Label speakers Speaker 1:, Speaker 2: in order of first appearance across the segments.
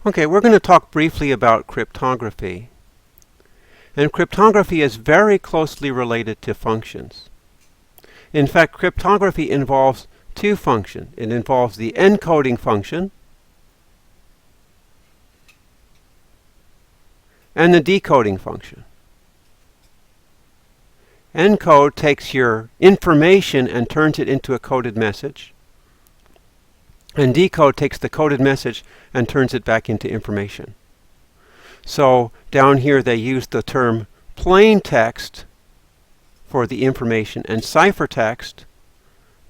Speaker 1: Okay, we're going to talk briefly about cryptography. And cryptography is very closely related to functions. In fact, cryptography involves two functions. It involves the encoding function and the decoding function. Encode takes your information and turns it into a coded message. And decode takes the coded message and turns it back into information. So down here they use the term plain text for the information and ciphertext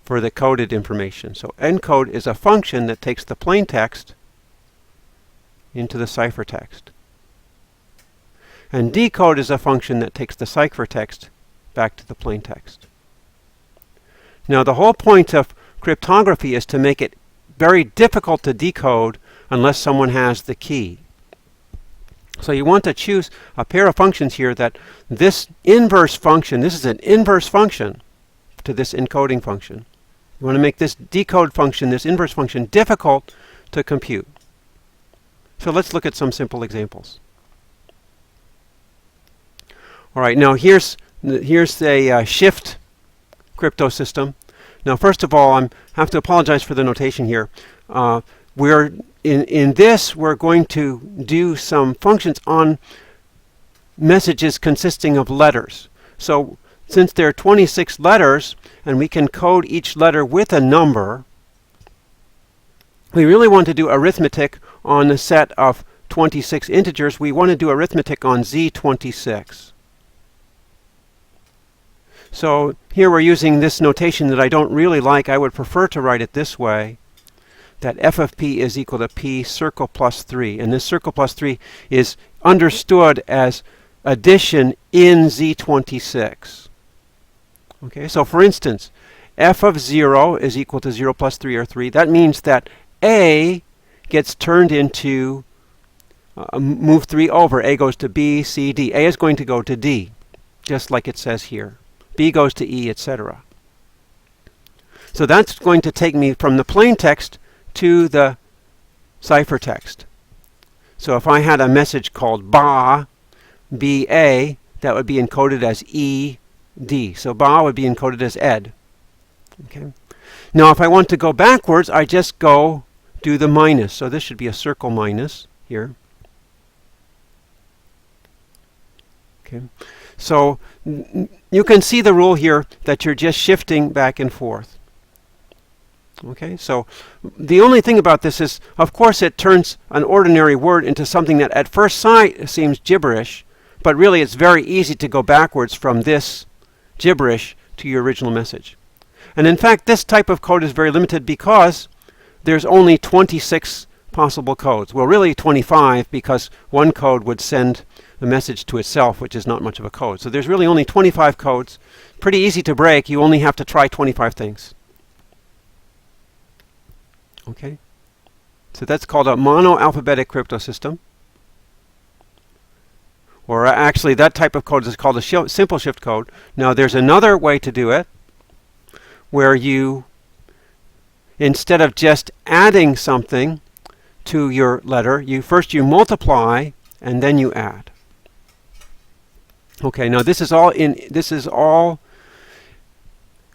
Speaker 1: for the coded information. So encode is a function that takes the plain text into the ciphertext. And decode is a function that takes the ciphertext back to the plain text. Now the whole point of cryptography is to make it very difficult to decode unless someone has the key. So you want to choose a pair of functions here that this inverse function, this is an inverse function to this encoding function. You want to make this decode function, this inverse function, difficult to compute. So let's look at some simple examples. All right, now here's a shift crypto system. Now, first of all, I have to apologize for the notation here. We're going to do some functions on messages consisting of letters. So, since there are 26 letters, and we can code each letter with a number, we really want to do arithmetic on a set of 26 integers. We want to do arithmetic on Z26. So here we're using this notation that I don't really like. I would prefer to write it this way, that f of p is equal to p circle plus 3. And this circle plus 3 is understood as addition in Z26. Okay, so for instance, f of 0 is equal to 0 plus 3 or 3. That means that a gets turned into, move 3 over. A goes to b, c, d. A is going to go to d, just like it says here. B goes to E, etc. So that's going to take me from the plain text to the ciphertext. So if I had a message called ba, B-A, that would be encoded as E-D. So ba would be encoded as ed. Okay. Now if I want to go backwards, I just go do the minus. So this should be a circle minus here. Okay. So you can see the rule here that you're just shifting back and forth. Okay, so the only thing about this is, of course, it turns an ordinary word into something that at first sight seems gibberish, but really it's very easy to go backwards from this gibberish to your original message. And in fact, this type of code is very limited because there's only 26 possible codes. Well, really 25, because one code would send the message to itself, which is not much of a code. So there's really only 25 codes. Pretty easy to break. You only have to try 25 things. Okay? So that's called a monoalphabetic crypto system. Or actually, that type of code is called a simple shift code. Now, there's another way to do it where you, instead of just adding something to your letter, first you multiply and then you add. Okay, now this is all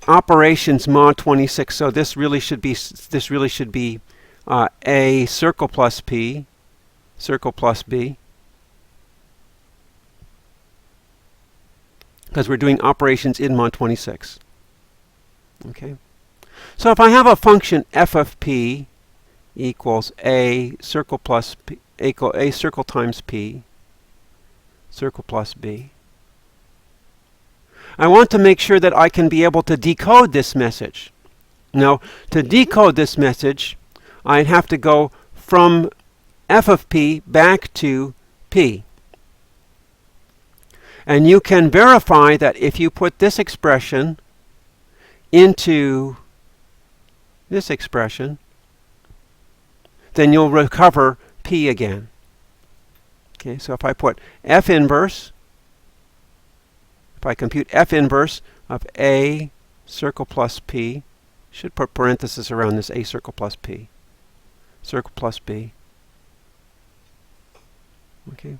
Speaker 1: operations mod 26. So this really should be a circle plus p, circle plus b, because we're doing operations in mod 26. Okay, so if I have a function f of p equals a circle plus p equal a circle times p, circle plus b. I want to make sure that I can be able to decode this message. Now, to decode this message, I'd have to go from f of p back to p. And you can verify that if you put this expression into this expression, then you'll recover p again. Okay, so if I put f inverse, if I compute f inverse of a circle plus p, should put parentheses around this a circle plus p, circle plus b. Okay.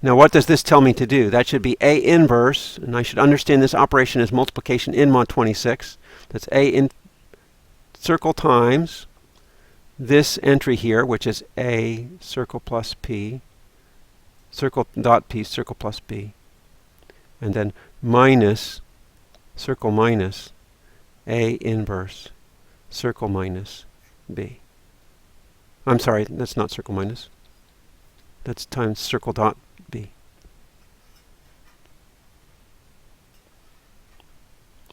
Speaker 1: Now what does this tell me to do? That should be A inverse, and I should understand this operation as multiplication in mod 26. That's A in circle times this entry here, which is A circle plus P, circle dot P, circle plus B, and then minus, circle minus, A inverse, circle minus B. I'm sorry, that's not circle minus. That's times circle dot B.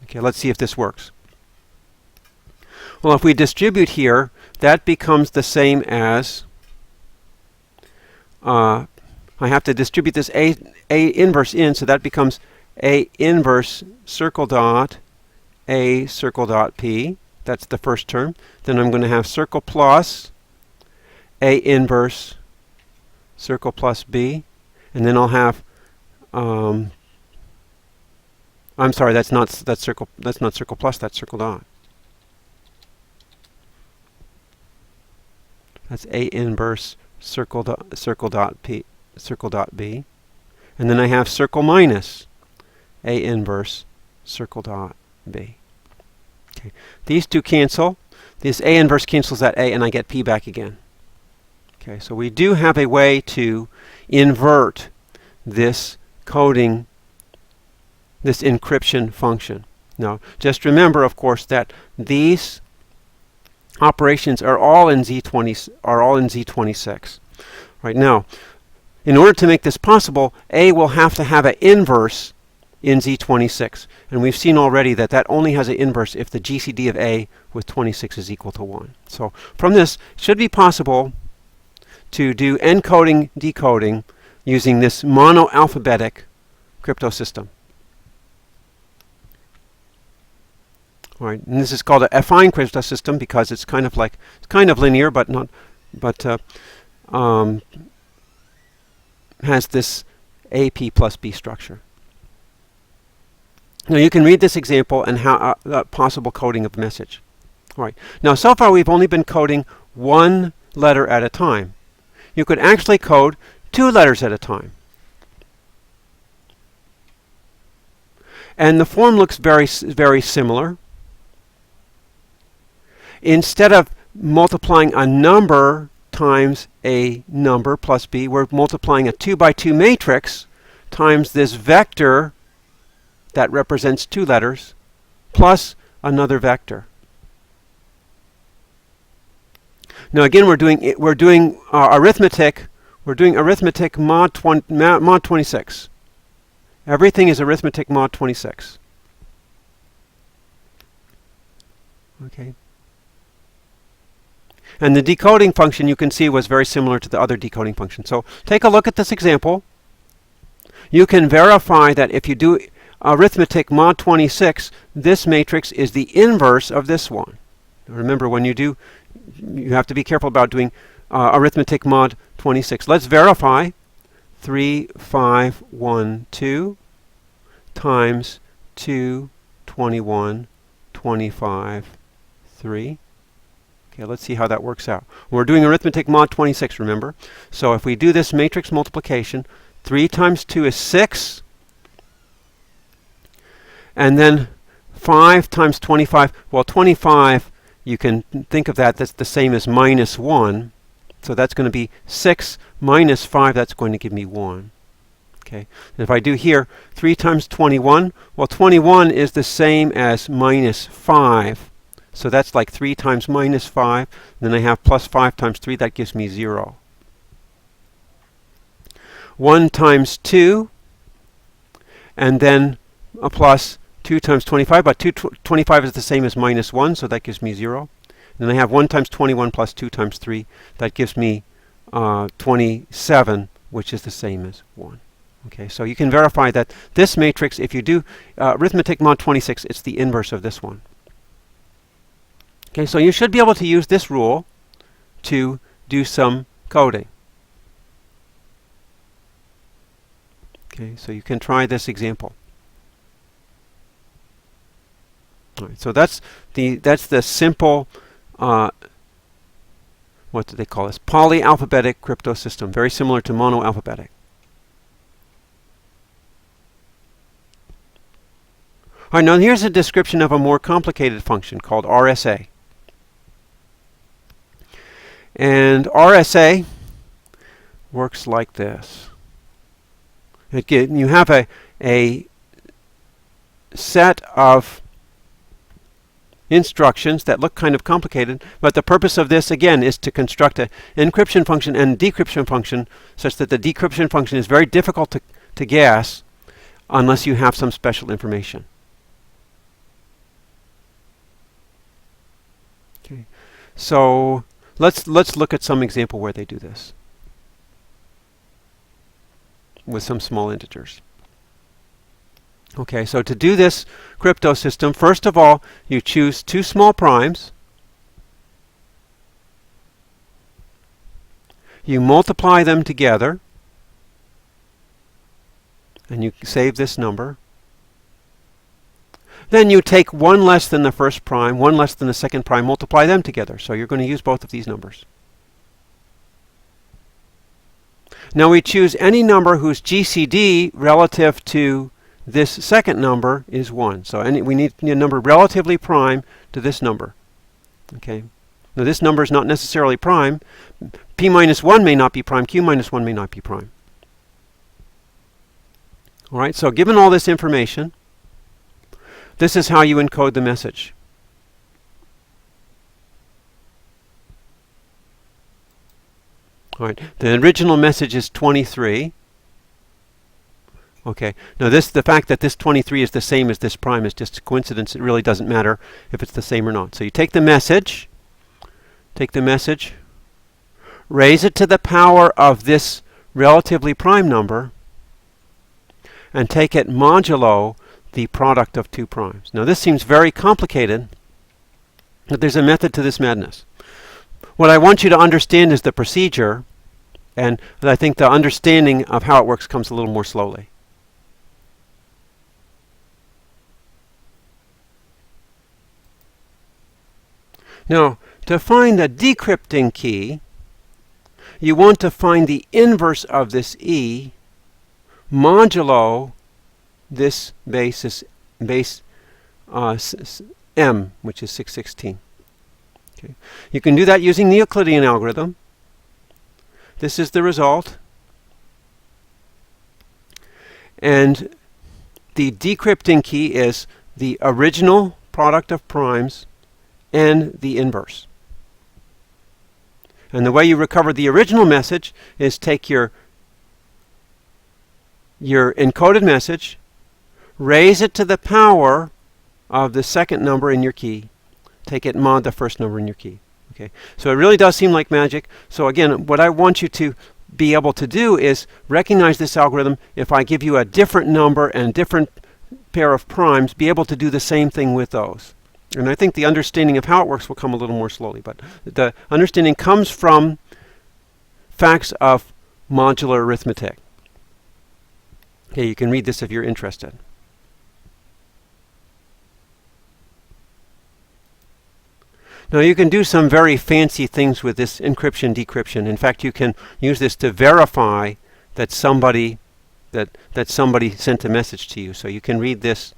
Speaker 1: Okay, let's see if this works. Well, if we distribute here, that becomes the same as, I have to distribute this A inverse in, so that becomes A inverse circle dot A circle dot P. That's the first term. Then I'm going to have circle plus A inverse circle plus B. And then I'll have, I'm sorry, that's not circle plus, that's circle dot. That's A inverse circle dot P, circle dot B. And then I have circle minus A inverse circle dot B. Okay. These two cancel. This A inverse cancels that A, and I get P back again. Okay, so we do have a way to invert this coding, this encryption function. Now, just remember, of course, that these operations are all in Z26. Right now, in order to make this possible, A will have to have an inverse in Z26. And we've seen already that that only has an inverse if the GCD of A with 26 is equal to 1. So from this, it should be possible to do encoding, decoding using this monoalphabetic crypto system. All right, and this is called an affine crypto system because it's kind of linear, but has this AP plus B structure. Now you can read this example and how possible coding of message. All right. Now so far we've only been coding one letter at a time. You could actually code 2 letters at a time. And the form looks very similar. Instead of multiplying a number times a number plus B, we're multiplying a 2 by 2 matrix times this vector that represents 2 letters plus another vector. Now again, we're doing arithmetic. We're doing arithmetic mod 26. Everything is arithmetic mod 26. Okay. And the decoding function, you can see, was very similar to the other decoding function. So take a look at this example. You can verify that if you do arithmetic mod 26, this matrix is the inverse of this one. Remember, when you do, you have to be careful about doing arithmetic mod 26. Let's verify 3, 5, 1, 2 times 2, 21, 25, 3. Okay, let's see how that works out. We're doing arithmetic mod 26, remember? So if we do this matrix multiplication, 3 times 2 is 6. And then 5 times 25, well, 25, you can think of that's the same as minus 1. So that's going to be 6 minus 5, that's going to give me 1. Okay. And if I do here, 3 times 21, well, 21 is the same as minus 5. So that's like 3 times minus 5. Then I have plus 5 times 3, that gives me 0. 1 times 2, and then a plus 2 times 25, but 25 is the same as minus 1, so that gives me 0. Then I have 1 times 21 plus 2 times 3, that gives me 27, which is the same as 1. Okay, so you can verify that this matrix, if you do arithmetic mod 26, it's the inverse of this one. Okay, so you should be able to use this rule to do some coding. Okay, so you can try this example. All right, so that's the simple. Well, what do they call this? Polyalphabetic crypto system, very similar to monoalphabetic. All right, now here's a description of a more complicated function called RSA. And RSA works like this. You have a set of instructions that look kind of complicated, but the purpose of this, again, is to construct an encryption function and decryption function such that the decryption function is very difficult to guess unless you have some special information. Okay. So let's look at some example where they do this with some small integers. Okay, so to do this crypto system, first of all, you choose two small primes. You multiply them together, and you save this number. Then you take one less than the first prime, one less than the second prime, multiply them together. So you're going to use both of these numbers. Now we choose any number whose GCD relative to this second number is 1. So we need a number relatively prime to this number. Okay. Now this number is not necessarily prime. P minus 1 may not be prime. Q minus 1 may not be prime. All right. So given all this information, this is how you encode the message. All right. The original message is 23. Okay. Now the fact that this 23 is the same as this prime is just a coincidence. It really doesn't matter if it's the same or not. So you take the message, raise it to the power of this relatively prime number, and take it modulo the product of two primes. Now this seems very complicated, but there's a method to this madness. What I want you to understand is the procedure, and I think the understanding of how it works comes a little more slowly. Now, to find the decrypting key, you want to find the inverse of this E modulo this base M, which is 616. Okay. You can do that using the Euclidean algorithm. This is the result. And the decrypting key is the original product of primes and the inverse. And the way you recover the original message is take your encoded message, raise it to the power of the second number in your key, take it mod the first number in your key. Okay. So it really does seem like magic. So again, what I want you to be able to do is recognize this algorithm. If I give you a different number and a different pair of primes, be able to do the same thing with those. And I think the understanding of how it works will come a little more slowly, but the understanding comes from facts of modular arithmetic. Okay, you can read this if you're interested. Now you can do some very fancy things with this encryption decryption. In fact, you can use this to verify that somebody sent a message to you. So you can read this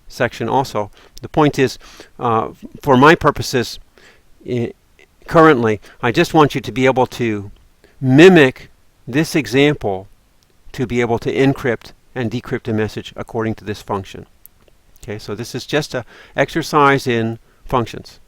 Speaker 1: section also. The point is, for my purposes, currently, I just want you to be able to mimic this example to be able to encrypt and decrypt a message according to this function. Okay, so this is just an exercise in functions.